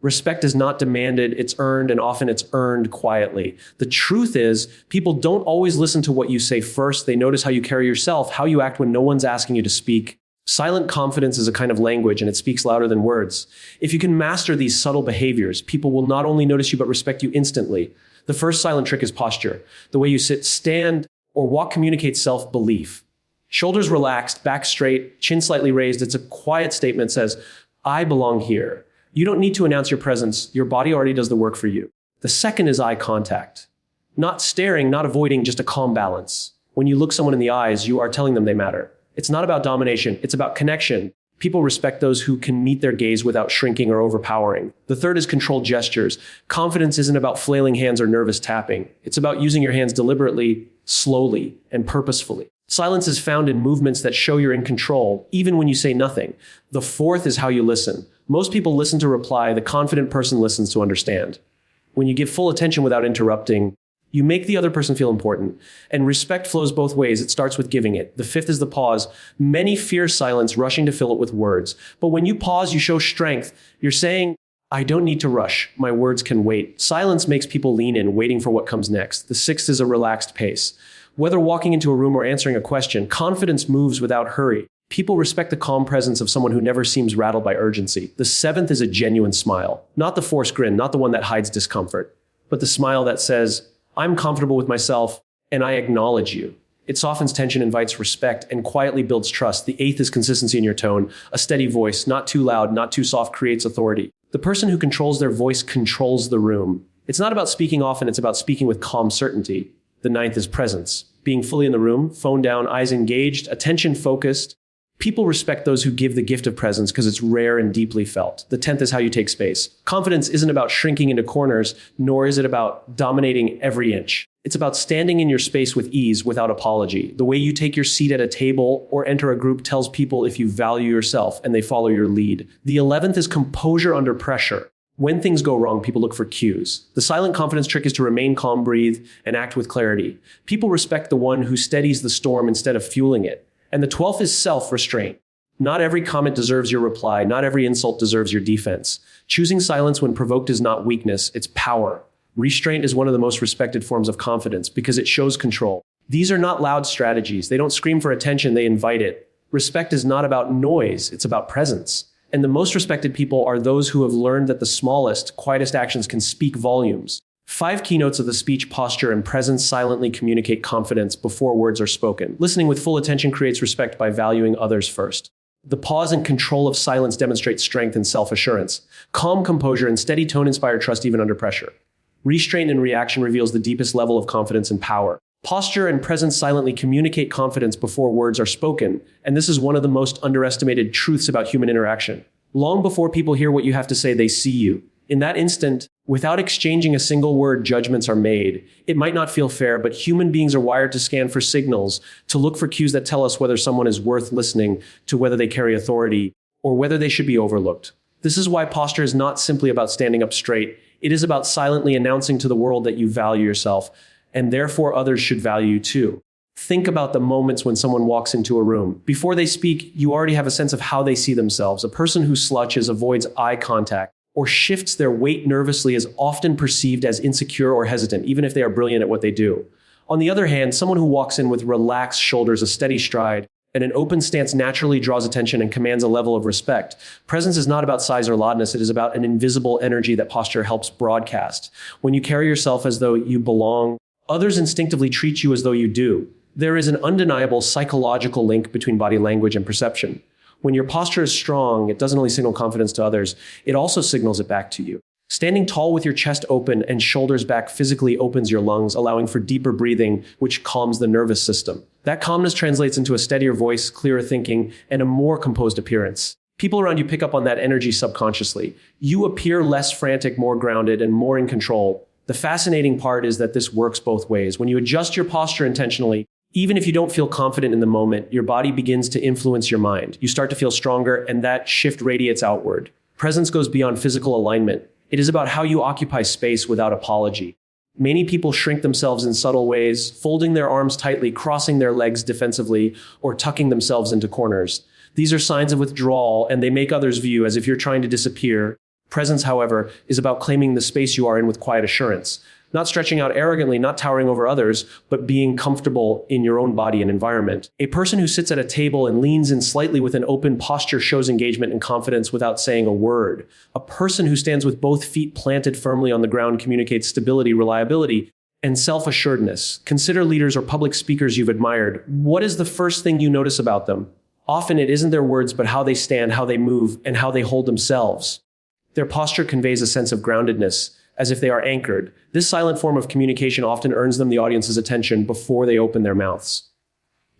Respect is not demanded, it's earned, and often it's earned quietly. The truth is, people don't always listen to what you say first. They notice how you carry yourself, how you act when no one's asking you to speak. Silent confidence is a kind of language, and it speaks louder than words. If you can master these subtle behaviors, people will not only notice you but respect you instantly. The first silent trick is posture. The way you sit, stand, or walk communicates self-belief. Shoulders relaxed, back straight, chin slightly raised. It's a quiet statement that says, I belong here. You don't need to announce your presence. Your body already does the work for you. The second is eye contact. Not staring, not avoiding, just a calm balance. When you look someone in the eyes, you are telling them they matter. It's not about domination. It's about connection. People respect those who can meet their gaze without shrinking or overpowering. The third is controlled gestures. Confidence isn't about flailing hands or nervous tapping. It's about using your hands deliberately, slowly, and purposefully. Silence is found in movements that show you're in control, even when you say nothing. The fourth is how you listen. Most people listen to reply. The confident person listens to understand. When you give full attention without interrupting, you make the other person feel important. And respect flows both ways. It starts with giving it. The fifth is the pause. Many fear silence, rushing to fill it with words. But when you pause, you show strength. You're saying, I don't need to rush. My words can wait. Silence makes people lean in, waiting for what comes next. The sixth is a relaxed pace. Whether walking into a room or answering a question, confidence moves without hurry. People respect the calm presence of someone who never seems rattled by urgency. The seventh is a genuine smile. Not the forced grin, not the one that hides discomfort, but the smile that says, I'm comfortable with myself and I acknowledge you. It softens tension, invites respect, and quietly builds trust. The eighth is consistency in your tone. A steady voice, not too loud, not too soft, creates authority. The person who controls their voice controls the room. It's not about speaking often, it's about speaking with calm certainty. The ninth is presence. Being fully in the room, phone down, eyes engaged, attention focused. People respect those who give the gift of presence because it's rare and deeply felt. The 10th is how you take space. Confidence isn't about shrinking into corners, nor is it about dominating every inch. It's about standing in your space with ease without apology. The way you take your seat at a table or enter a group tells people if you value yourself and they follow your lead. The 11th is composure under pressure. When things go wrong, people look for cues. The silent confidence trick is to remain calm, breathe, and act with clarity. People respect the one who steadies the storm instead of fueling it. And the 12th is self-restraint. Not every comment deserves your reply. Not every insult deserves your defense. Choosing silence when provoked is not weakness, it's power. Restraint is one of the most respected forms of confidence because it shows control. These are not loud strategies. They don't scream for attention, they invite it. Respect is not about noise, it's about presence. And the most respected people are those who have learned that the smallest, quietest actions can speak volumes. 5 keynotes of the speech, posture, and presence silently communicate confidence before words are spoken. Listening with full attention creates respect by valuing others first. The pause and control of silence demonstrates strength and self-assurance. Calm composure and steady tone inspire trust even under pressure. Restraint and reaction reveals the deepest level of confidence and power. Posture and presence silently communicate confidence before words are spoken, and this is one of the most underestimated truths about human interaction. Long before people hear what you have to say, they see you. In that instant, without exchanging a single word, judgments are made. It might not feel fair, but human beings are wired to scan for signals, to look for cues that tell us whether someone is worth listening to, whether they carry authority, or whether they should be overlooked. This is why posture is not simply about standing up straight. It is about silently announcing to the world that you value yourself, and therefore others should value you too. Think about the moments when someone walks into a room. Before they speak, you already have a sense of how they see themselves. A person who slouches, avoids eye contact, or shifts their weight nervously is often perceived as insecure or hesitant, even if they are brilliant at what they do. On the other hand, someone who walks in with relaxed shoulders, a steady stride, and an open stance naturally draws attention and commands a level of respect. Presence is not about size or loudness, it is about an invisible energy that posture helps broadcast. When you carry yourself as though you belong, others instinctively treat you as though you do. There is an undeniable psychological link between body language and perception. When your posture is strong, it doesn't only signal confidence to others, it also signals it back to you. Standing tall with your chest open and shoulders back physically opens your lungs, allowing for deeper breathing, which calms the nervous system. That calmness translates into a steadier voice, clearer thinking, and a more composed appearance. People around you pick up on that energy subconsciously. You appear less frantic, more grounded, and more in control. The fascinating part is that this works both ways. When you adjust your posture intentionally, even if you don't feel confident in the moment, your body begins to influence your mind. You start to feel stronger, and that shift radiates outward. Presence goes beyond physical alignment. It is about how you occupy space without apology. Many people shrink themselves in subtle ways, folding their arms tightly, crossing their legs defensively, or tucking themselves into corners. These are signs of withdrawal, and they make others view as if you're trying to disappear. Presence, however, is about claiming the space you are in with quiet assurance. Not stretching out arrogantly, not towering over others, but being comfortable in your own body and environment. A person who sits at a table and leans in slightly with an open posture shows engagement and confidence without saying a word. A person who stands with both feet planted firmly on the ground communicates stability, reliability, and self-assuredness. Consider leaders or public speakers you've admired. What is the first thing you notice about them? Often it isn't their words, but how they stand, how they move, and how they hold themselves. Their posture conveys a sense of groundedness, as if they are anchored. This silent form of communication often earns them the audience's attention before they open their mouths.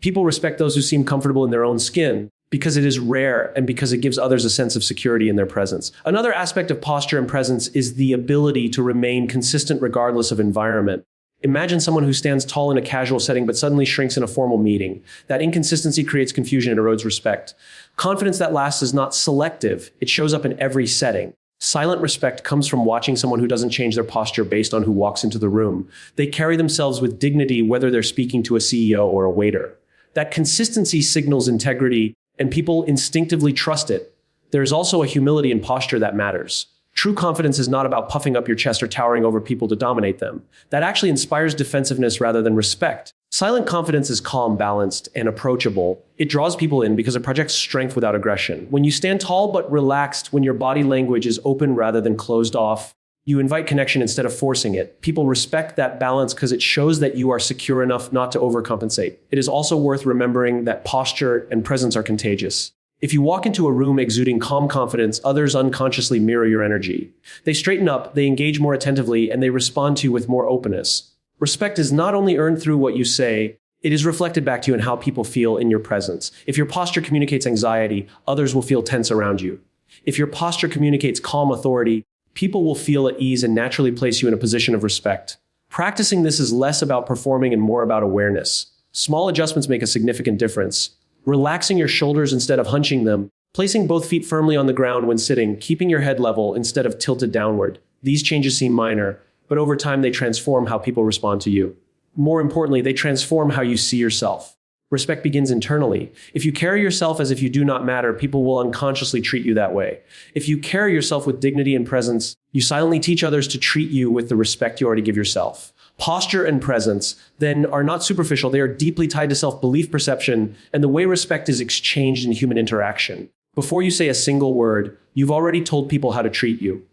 People respect those who seem comfortable in their own skin because it is rare and because it gives others a sense of security in their presence. Another aspect of posture and presence is the ability to remain consistent regardless of environment. Imagine someone who stands tall in a casual setting but suddenly shrinks in a formal meeting. That inconsistency creates confusion and erodes respect. Confidence that lasts is not selective. It shows up in every setting. Silent respect comes from watching someone who doesn't change their posture based on who walks into the room. They carry themselves with dignity whether they're speaking to a CEO or a waiter. That consistency signals integrity, and people instinctively trust it. There's also a humility in posture that matters. True confidence is not about puffing up your chest or towering over people to dominate them. That actually inspires defensiveness rather than respect. Silent confidence is calm, balanced, and approachable. It draws people in because it projects strength without aggression. When you stand tall but relaxed, when your body language is open rather than closed off, you invite connection instead of forcing it. People respect that balance because it shows that you are secure enough not to overcompensate. It is also worth remembering that posture and presence are contagious. If you walk into a room exuding calm confidence, others unconsciously mirror your energy. They straighten up, they engage more attentively, and they respond to you with more openness. Respect is not only earned through what you say, it is reflected back to you in how people feel in your presence. If your posture communicates anxiety, others will feel tense around you. If your posture communicates calm authority, people will feel at ease and naturally place you in a position of respect. Practicing this is less about performing and more about awareness. Small adjustments make a significant difference. Relaxing your shoulders instead of hunching them, placing both feet firmly on the ground when sitting, keeping your head level instead of tilted downward. These changes seem minor, but over time they transform how people respond to you. More importantly, they transform how you see yourself. Respect begins internally. If you carry yourself as if you do not matter, people will unconsciously treat you that way. If you carry yourself with dignity and presence, you silently teach others to treat you with the respect you already give yourself. Posture and presence, then, are not superficial. They are deeply tied to self-belief, perception, and the way respect is exchanged in human interaction. Before you say a single word, you've already told people how to treat you.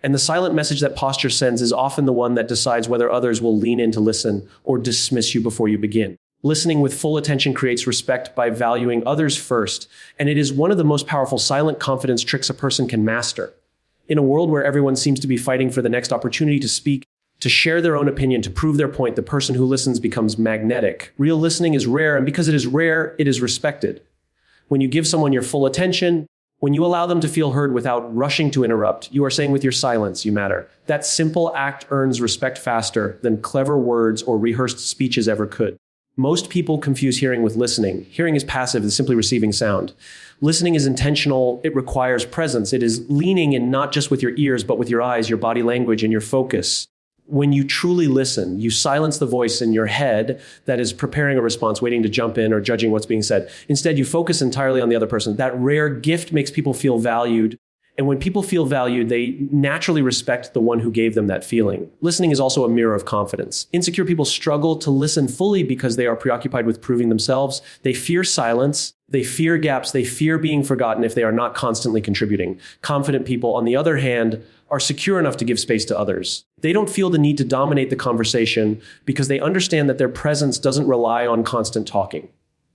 And the silent message that posture sends is often the one that decides whether others will lean in to listen or dismiss you before you begin. Listening with full attention creates respect by valuing others first, and it is one of the most powerful silent confidence tricks a person can master. In a world where everyone seems to be fighting for the next opportunity to speak, to share their own opinion, to prove their point, the person who listens becomes magnetic. Real listening is rare, and because it is rare, it is respected. When you give someone your full attention, when you allow them to feel heard without rushing to interrupt, you are saying with your silence, you matter. That simple act earns respect faster than clever words or rehearsed speeches ever could. Most people confuse hearing with listening. Hearing is passive, it's simply receiving sound. Listening is intentional, it requires presence. It is leaning in not just with your ears, but with your eyes, your body language, and your focus. When you truly listen, you silence the voice in your head that is preparing a response, waiting to jump in or judging what's being said. Instead, you focus entirely on the other person. That rare gift makes people feel valued. And when people feel valued, they naturally respect the one who gave them that feeling. Listening is also a mirror of confidence. Insecure people struggle to listen fully because they are preoccupied with proving themselves. They fear silence. They fear gaps. They fear being forgotten if they are not constantly contributing. Confident people, on the other hand, are secure enough to give space to others. They don't feel the need to dominate the conversation because they understand that their presence doesn't rely on constant talking.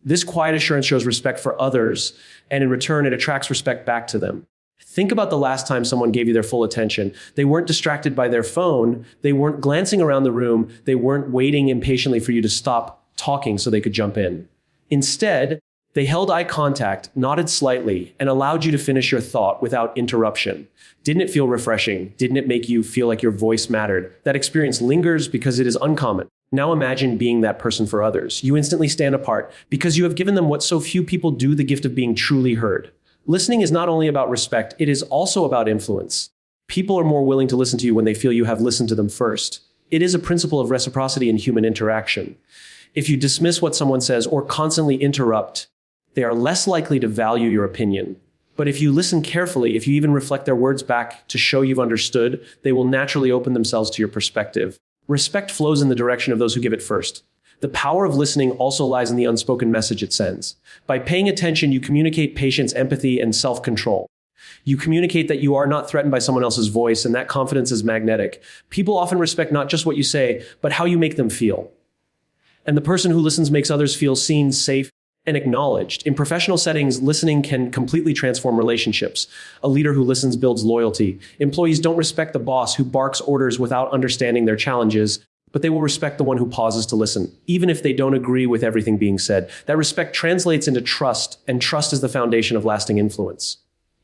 This quiet assurance shows respect for others, and in return, it attracts respect back to them. Think about the last time someone gave you their full attention. They weren't distracted by their phone. They weren't glancing around the room. They weren't waiting impatiently for you to stop talking so they could jump in. Instead, they held eye contact, nodded slightly, and allowed you to finish your thought without interruption. Didn't it feel refreshing? Didn't it make you feel like your voice mattered? That experience lingers because it is uncommon. Now imagine being that person for others. You instantly stand apart because you have given them what so few people do, the gift of being truly heard. Listening is not only about respect, it is also about influence. People are more willing to listen to you when they feel you have listened to them first. It is a principle of reciprocity in human interaction. If you dismiss what someone says or constantly interrupt, they are less likely to value your opinion. But if you listen carefully, if you even reflect their words back to show you've understood, they will naturally open themselves to your perspective. Respect flows in the direction of those who give it first. The power of listening also lies in the unspoken message it sends. By paying attention, you communicate patience, empathy, and self-control. You communicate that you are not threatened by someone else's voice, and that confidence is magnetic. People often respect not just what you say, but how you make them feel. And the person who listens makes others feel seen, safe, and acknowledged. In professional settings, listening can completely transform relationships. A leader who listens builds loyalty. Employees don't respect the boss who barks orders without understanding their challenges, but they will respect the one who pauses to listen, even if they don't agree with everything being said. That respect translates into trust, and trust is the foundation of lasting influence.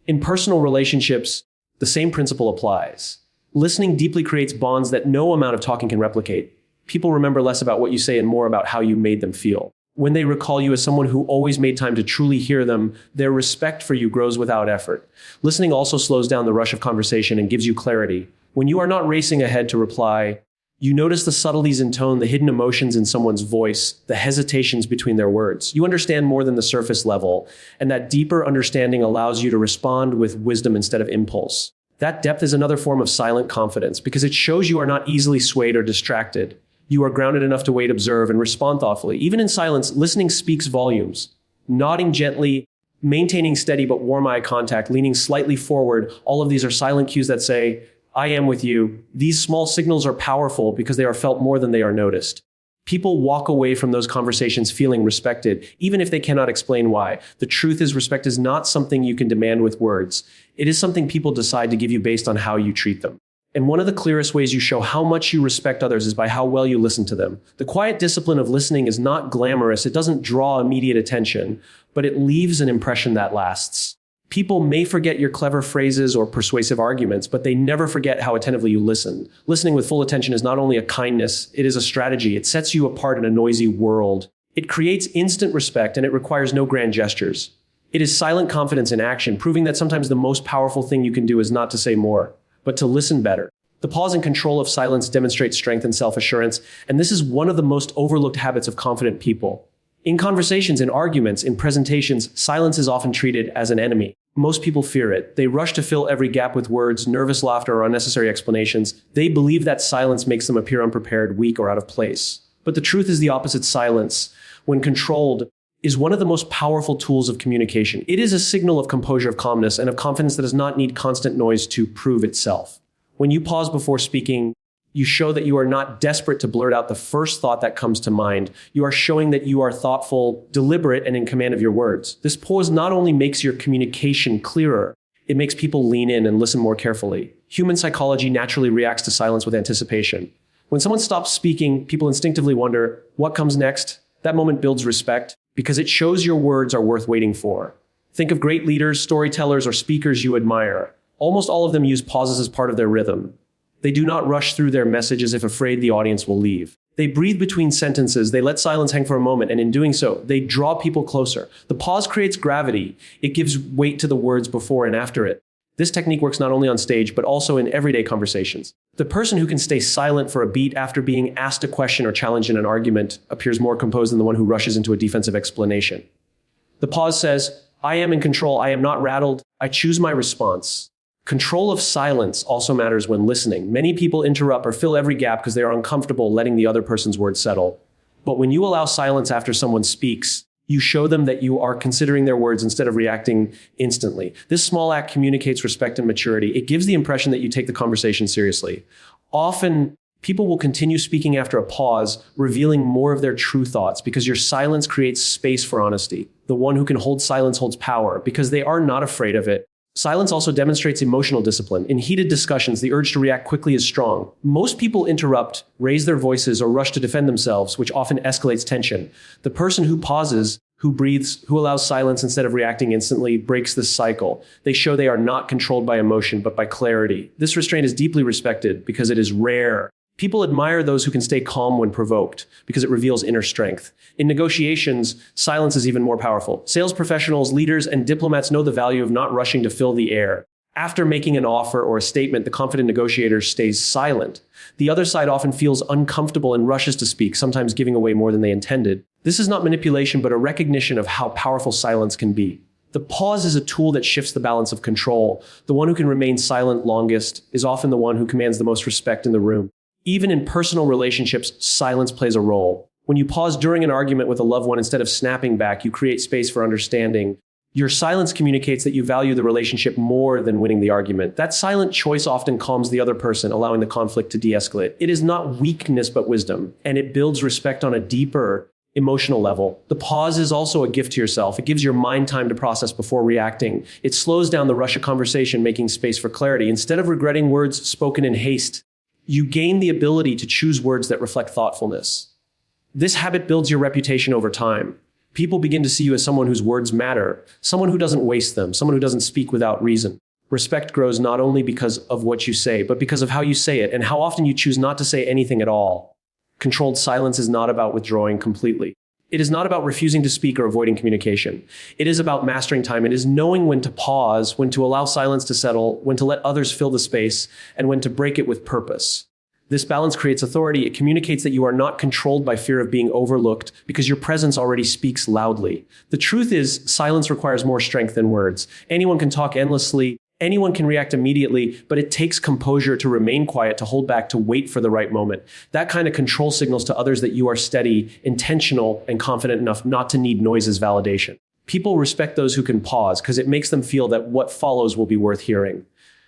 In personal relationships, the same principle applies. Listening deeply creates bonds that no amount of talking can replicate. People remember less about what you say and more about how you made them feel. When they recall you as someone who always made time to truly hear them, their respect for you grows without effort. Listening also slows down the rush of conversation and gives you clarity. When you are not racing ahead to reply, you notice the subtleties in tone, the hidden emotions in someone's voice, the hesitations between their words. You understand more than the surface level, and that deeper understanding allows you to respond with wisdom instead of impulse. That depth is another form of silent confidence because it shows you are not easily swayed or distracted. You are grounded enough to wait, observe, and respond thoughtfully. Even in silence, listening speaks volumes. Nodding gently, maintaining steady but warm eye contact, leaning slightly forward, all of these are silent cues that say, I am with you. These small signals are powerful because they are felt more than they are noticed. People walk away from those conversations feeling respected, even if they cannot explain why. The truth is, respect is not something you can demand with words. It is something people decide to give you based on how you treat them. And one of the clearest ways you show how much you respect others is by how well you listen to them. The quiet discipline of listening is not glamorous. It doesn't draw immediate attention, but it leaves an impression that lasts. People may forget your clever phrases or persuasive arguments, but they never forget how attentively you listen. Listening with full attention is not only a kindness, it is a strategy. It sets you apart in a noisy world. It creates instant respect, and it requires no grand gestures. It is silent confidence in action, proving that sometimes the most powerful thing you can do is not to say more, but to listen better. The pause and control of silence demonstrates strength and self-assurance, and this is one of the most overlooked habits of confident people. In conversations, in arguments, in presentations, silence is often treated as an enemy. Most people fear it. They rush to fill every gap with words, nervous laughter, or unnecessary explanations. They believe that silence makes them appear unprepared, weak, or out of place. But the truth is the opposite. Silence, when controlled, is one of the most powerful tools of communication. It is a signal of composure, of calmness, and of confidence that does not need constant noise to prove itself. When you pause before speaking, you show that you are not desperate to blurt out the first thought that comes to mind. You are showing that you are thoughtful, deliberate, and in command of your words. This pause not only makes your communication clearer, it makes people lean in and listen more carefully. Human psychology naturally reacts to silence with anticipation. When someone stops speaking, people instinctively wonder, what comes next? That moment builds respect because it shows your words are worth waiting for. Think of great leaders, storytellers, or speakers you admire. Almost all of them use pauses as part of their rhythm. They do not rush through their message as if afraid the audience will leave. They breathe between sentences, they let silence hang for a moment, and in doing so, they draw people closer. The pause creates gravity. It gives weight to the words before and after it. This technique works not only on stage, but also in everyday conversations. The person who can stay silent for a beat after being asked a question or challenged in an argument appears more composed than the one who rushes into a defensive explanation. The pause says, I am in control, I am not rattled, I choose my response. Control of silence also matters when listening. Many people interrupt or fill every gap because they are uncomfortable letting the other person's words settle. But when you allow silence after someone speaks, you show them that you are considering their words instead of reacting instantly. This small act communicates respect and maturity. It gives the impression that you take the conversation seriously. Often, people will continue speaking after a pause, revealing more of their true thoughts because your silence creates space for honesty. The one who can hold silence holds power because they are not afraid of it. Silence also demonstrates emotional discipline. In heated discussions, the urge to react quickly is strong. Most people interrupt, raise their voices, or rush to defend themselves, which often escalates tension. The person who pauses, who breathes, who allows silence instead of reacting instantly, breaks this cycle. They show they are not controlled by emotion, but by clarity. This restraint is deeply respected because it is rare. People admire those who can stay calm when provoked because it reveals inner strength. In negotiations, silence is even more powerful. Sales professionals, leaders, and diplomats know the value of not rushing to fill the air. After making an offer or a statement, the confident negotiator stays silent. The other side often feels uncomfortable and rushes to speak, sometimes giving away more than they intended. This is not manipulation, but a recognition of how powerful silence can be. The pause is a tool that shifts the balance of control. The one who can remain silent longest is often the one who commands the most respect in the room. Even in personal relationships, silence plays a role. When you pause during an argument with a loved one instead of snapping back, you create space for understanding. Your silence communicates that you value the relationship more than winning the argument. That silent choice often calms the other person, allowing the conflict to de-escalate. It is not weakness, but wisdom, and it builds respect on a deeper emotional level. The pause is also a gift to yourself. It gives your mind time to process before reacting. It slows down the rush of conversation, making space for clarity. Instead of regretting words spoken in haste, you gain the ability to choose words that reflect thoughtfulness. This habit builds your reputation over time. People begin to see you as someone whose words matter, someone who doesn't waste them, someone who doesn't speak without reason. Respect grows not only because of what you say, but because of how you say it and how often you choose not to say anything at all. Controlled silence is not about withdrawing completely. It is not about refusing to speak or avoiding communication. It is about mastering time. It is knowing when to pause, when to allow silence to settle, when to let others fill the space, and when to break it with purpose. This balance creates authority. It communicates that you are not controlled by fear of being overlooked because your presence already speaks loudly. The truth is, silence requires more strength than words. Anyone can talk endlessly. Anyone can react immediately, but it takes composure to remain quiet, to hold back, to wait for the right moment. That kind of control signals to others that you are steady, intentional, and confident enough not to need noise as validation. People respect those who can pause because it makes them feel that what follows will be worth hearing.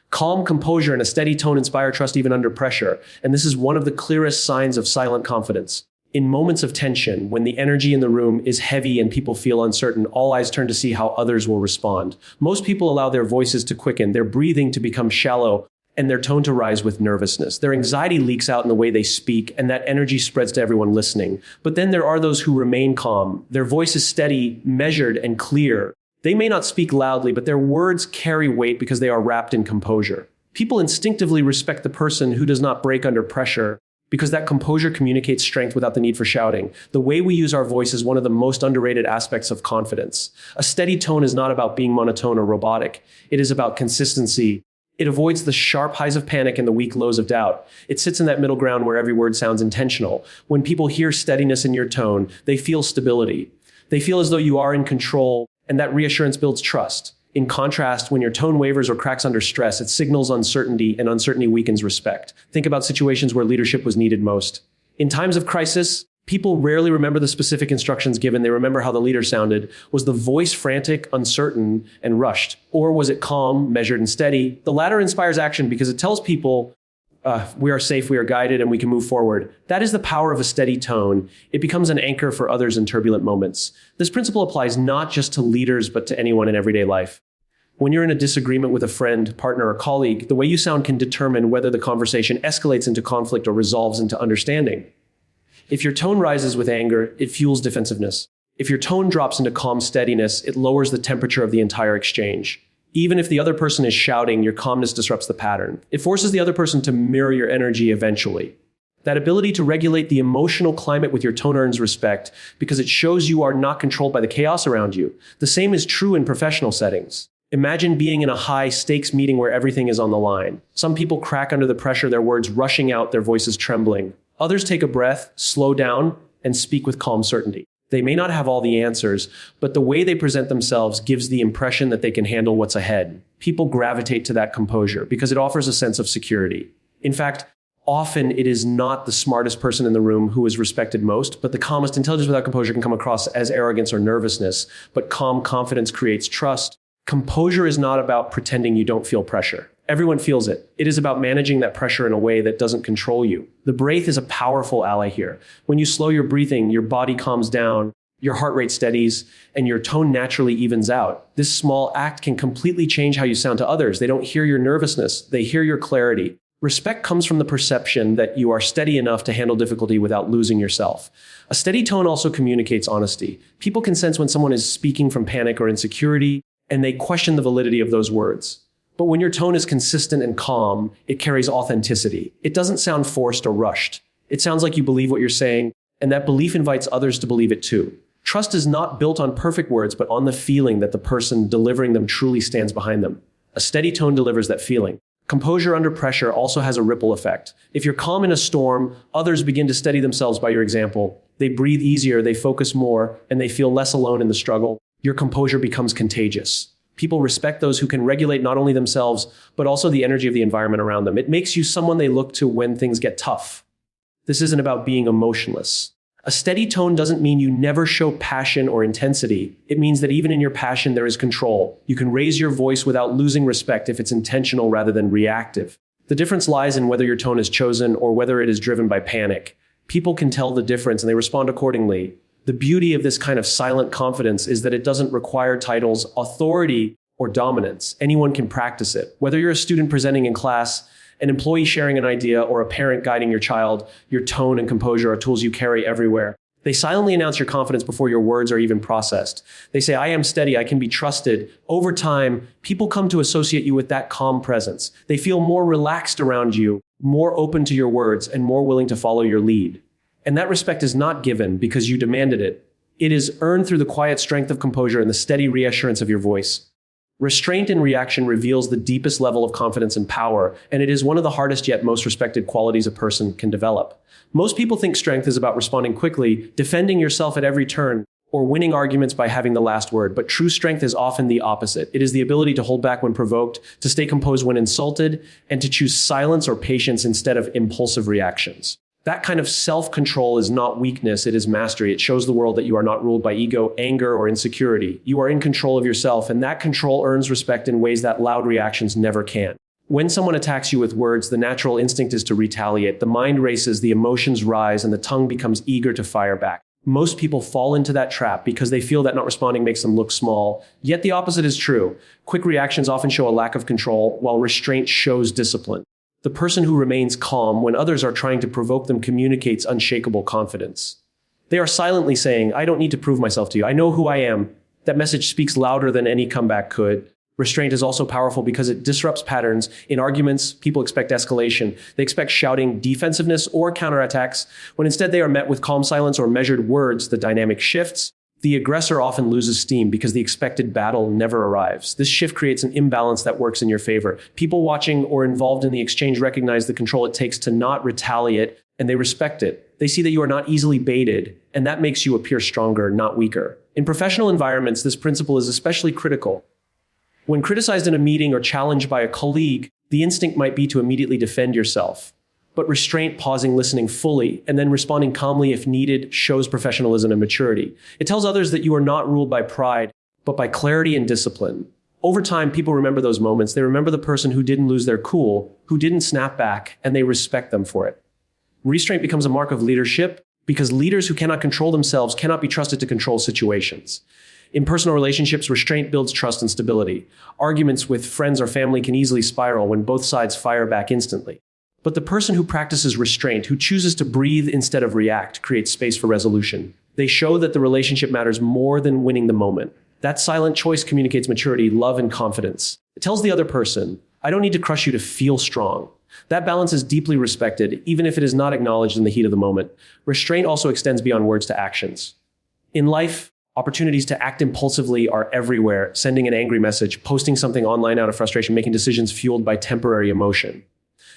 Calm, composure, and a steady tone inspire trust even under pressure, and this is one of the clearest signs of silent confidence. In moments of tension, when the energy in the room is heavy and people feel uncertain, all eyes turn to see how others will respond. Most people allow their voices to quicken, their breathing to become shallow, and their tone to rise with nervousness. Their anxiety leaks out in the way they speak, and that energy spreads to everyone listening. But then there are those who remain calm. Their voice is steady, measured, and clear. They may not speak loudly, but their words carry weight because they are wrapped in composure. People instinctively respect the person who does not break under pressure because that composure communicates strength without the need for shouting. The way we use our voice is one of the most underrated aspects of confidence. A steady tone is not about being monotone or robotic. It is about consistency. It avoids the sharp highs of panic and the weak lows of doubt. It sits in that middle ground where every word sounds intentional. When people hear steadiness in your tone, they feel stability. They feel as though you are in control, and that reassurance builds trust. In contrast, when your tone wavers or cracks under stress, it signals uncertainty, and uncertainty weakens respect. Think about situations where leadership was needed most. In times of crisis, people rarely remember the specific instructions given. They remember how the leader sounded. Was the voice frantic, uncertain, and rushed? Or was it calm, measured, and steady? The latter inspires action because it tells people, we are safe, we are guided, and we can move forward. That is the power of a steady tone. It becomes an anchor for others in turbulent moments. This principle applies not just to leaders, but to anyone in everyday life. When you're in a disagreement with a friend, partner, or colleague, the way you sound can determine whether the conversation escalates into conflict or resolves into understanding. If your tone rises with anger, it fuels defensiveness. If your tone drops into calm steadiness, it lowers the temperature of the entire exchange. Even if the other person is shouting, your calmness disrupts the pattern. It forces the other person to mirror your energy eventually. That ability to regulate the emotional climate with your tone earns respect because it shows you are not controlled by the chaos around you. The same is true in professional settings. Imagine being in a high-stakes meeting where everything is on the line. Some people crack under the pressure, their words rushing out, their voices trembling. Others take a breath, slow down, and speak with calm certainty. They may not have all the answers, but the way they present themselves gives the impression that they can handle what's ahead. People gravitate to that composure because it offers a sense of security. In fact, often it is not the smartest person in the room who is respected most, but the calmest. Intelligence without composure can come across as arrogance or nervousness, but calm confidence creates trust. Composure is not about pretending you don't feel pressure. Everyone feels it. It is about managing that pressure in a way that doesn't control you. The breath is a powerful ally here. When you slow your breathing, your body calms down, your heart rate steadies, and your tone naturally evens out. This small act can completely change how you sound to others. They don't hear your nervousness. They hear your clarity. Respect comes from the perception that you are steady enough to handle difficulty without losing yourself. A steady tone also communicates honesty. People can sense when someone is speaking from panic or insecurity, and they question the validity of those words. But when your tone is consistent and calm, it carries authenticity. It doesn't sound forced or rushed. It sounds like you believe what you're saying, and that belief invites others to believe it too. Trust is not built on perfect words, but on the feeling that the person delivering them truly stands behind them. A steady tone delivers that feeling. Composure under pressure also has a ripple effect. If you're calm in a storm, others begin to steady themselves by your example. They breathe easier, they focus more, and they feel less alone in the struggle. your composure becomes contagious. People respect those who can regulate not only themselves, but also the energy of the environment around them. It makes you someone they look to when things get tough. This isn't about being emotionless. A steady tone doesn't mean you never show passion or intensity. It means that even in your passion, there is control. You can raise your voice without losing respect if it's intentional rather than reactive. The difference lies in whether your tone is chosen or whether it is driven by panic. People can tell the difference and they respond accordingly. The beauty of this kind of silent confidence is that it doesn't require titles, authority, or dominance. Anyone can practice it. Whether you're a student presenting in class, an employee sharing an idea, or a parent guiding your child, your tone and composure are tools you carry everywhere. They silently announce your confidence before your words are even processed. They say, I am steady, I can be trusted. Over time, people come to associate you with that calm presence. They feel more relaxed around you, more open to your words, and more willing to follow your lead. And that respect is not given because you demanded it. It is earned through the quiet strength of composure and the steady reassurance of your voice. Restraint in reaction reveals the deepest level of confidence and power, and it is one of the hardest yet most respected qualities a person can develop. Most people think strength is about responding quickly, defending yourself at every turn, or winning arguments by having the last word, but true strength is often the opposite. It is the ability to hold back when provoked, to stay composed when insulted, and to choose silence or patience instead of impulsive reactions. That kind of self-control is not weakness, it is mastery. It shows the world that you are not ruled by ego, anger, or insecurity. You are in control of yourself, and that control earns respect in ways that loud reactions never can. When someone attacks you with words, the natural instinct is to retaliate. The mind races, the emotions rise, and the tongue becomes eager to fire back. Most people fall into that trap because they feel that not responding makes them look small. Yet the opposite is true. Quick reactions often show a lack of control, while restraint shows discipline. The person who remains calm when others are trying to provoke them communicates unshakable confidence. They are silently saying, I don't need to prove myself to you. I know who I am. That message speaks louder than any comeback could. Restraint is also powerful because it disrupts patterns. In arguments, people expect escalation. They expect shouting, defensiveness, or counterattacks. When instead they are met with calm silence or measured words, the dynamic shifts. The aggressor often loses steam because the expected battle never arrives. This shift creates an imbalance that works in your favor. People watching or involved in the exchange recognize the control it takes to not retaliate, and they respect it. They see that you are not easily baited, and that makes you appear stronger, not weaker. In professional environments, this principle is especially critical. When criticized in a meeting or challenged by a colleague, the instinct might be to immediately defend yourself. But restraint, pausing, listening fully, and then responding calmly if needed, shows professionalism and maturity. It tells others that you are not ruled by pride, but by clarity and discipline. Over time, people remember those moments. They remember the person who didn't lose their cool, who didn't snap back, and they respect them for it. Restraint becomes a mark of leadership because leaders who cannot control themselves cannot be trusted to control situations. In personal relationships, restraint builds trust and stability. Arguments with friends or family can easily spiral when both sides fire back instantly. But the person who practices restraint, who chooses to breathe instead of react, creates space for resolution. They show that the relationship matters more than winning the moment. That silent choice communicates maturity, love, and confidence. It tells the other person, I don't need to crush you to feel strong. That balance is deeply respected, even if it is not acknowledged in the heat of the moment. Restraint also extends beyond words to actions. In life, opportunities to act impulsively are everywhere, sending an angry message, posting something online out of frustration, making decisions fueled by temporary emotion.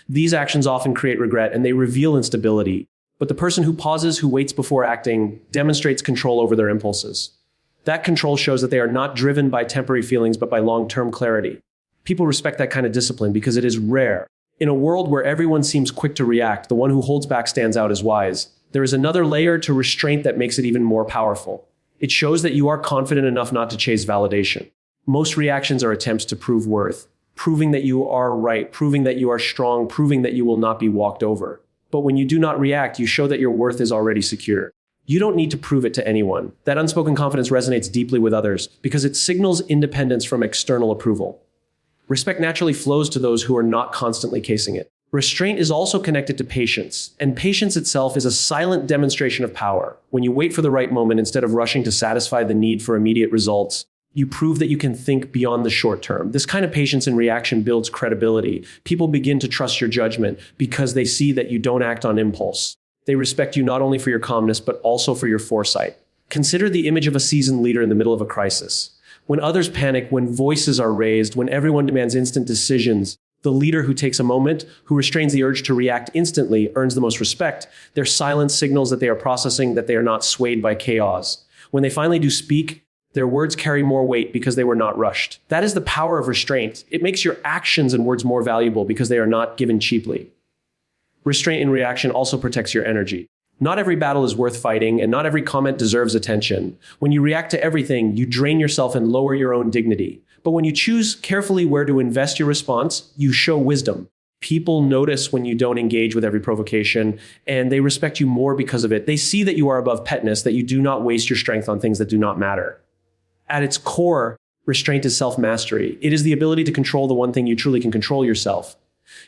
These actions often create regret and they reveal instability. But the person who pauses, who waits before acting, demonstrates control over their impulses. That control shows that they are not driven by temporary feelings, but by long-term clarity. People respect that kind of discipline because it is rare. In a world where everyone seems quick to react, the one who holds back stands out as wise. There is another layer to restraint that makes it even more powerful. It shows that you are confident enough not to chase validation. Most reactions are attempts to prove worth. Proving that you are right, proving that you are strong, proving that you will not be walked over. But when you do not react, you show that your worth is already secure. You don't need to prove it to anyone. That unspoken confidence resonates deeply with others because it signals independence from external approval. Respect naturally flows to those who are not constantly casing it. Restraint is also connected to patience, and patience itself is a silent demonstration of power. When you wait for the right moment instead of rushing to satisfy the need for immediate results, you prove that you can think beyond the short term. This kind of patience and reaction builds credibility. People begin to trust your judgment because they see that you don't act on impulse. They respect you not only for your calmness, but also for your foresight. Consider the image of a seasoned leader in the middle of a crisis. When others panic, when voices are raised, when everyone demands instant decisions, the leader who takes a moment, who restrains the urge to react instantly, earns the most respect. Their silence signals that they are processing, that they are not swayed by chaos. When they finally do speak, Their words carry more weight because they were not rushed. That is the power of restraint. It makes your actions and words more valuable because they are not given cheaply. Restraint in reaction also protects your energy. Not every battle is worth fighting, and not every comment deserves attention. When you react to everything, you drain yourself and lower your own dignity. But when you choose carefully where to invest your response, you show wisdom. People notice when you don't engage with every provocation, and they respect you more because of it. They see that you are above petness, that you do not waste your strength on things that do not matter. At its core, restraint is self-mastery. It is the ability to control the one thing you truly can control, yourself.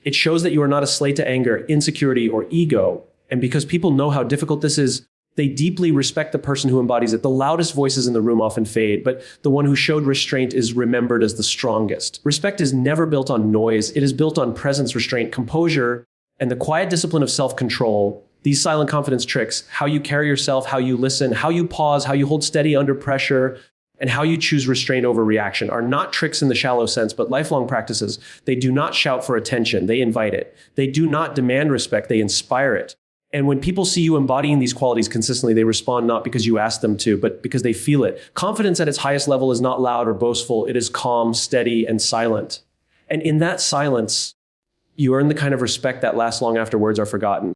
It shows that you are not a slave to anger, insecurity, or ego. And because people know how difficult this is, they deeply respect the person who embodies it. The loudest voices in the room often fade, but the one who showed restraint is remembered as the strongest. Respect is never built on noise. It is built on presence, restraint, composure, and the quiet discipline of self-control. These silent confidence tricks, how you carry yourself, how you listen, how you pause, how you hold steady under pressure, and how you choose restraint over reaction, are not tricks in the shallow sense, but lifelong practices. They do not shout for attention. They invite it. They do not demand respect. They inspire it. And when people see you embodying these qualities consistently, they respond not because you ask them to, but because they feel it. Confidence at its highest level is not loud or boastful. It is calm, steady, and silent. And in that silence, you earn the kind of respect that lasts long after words are forgotten.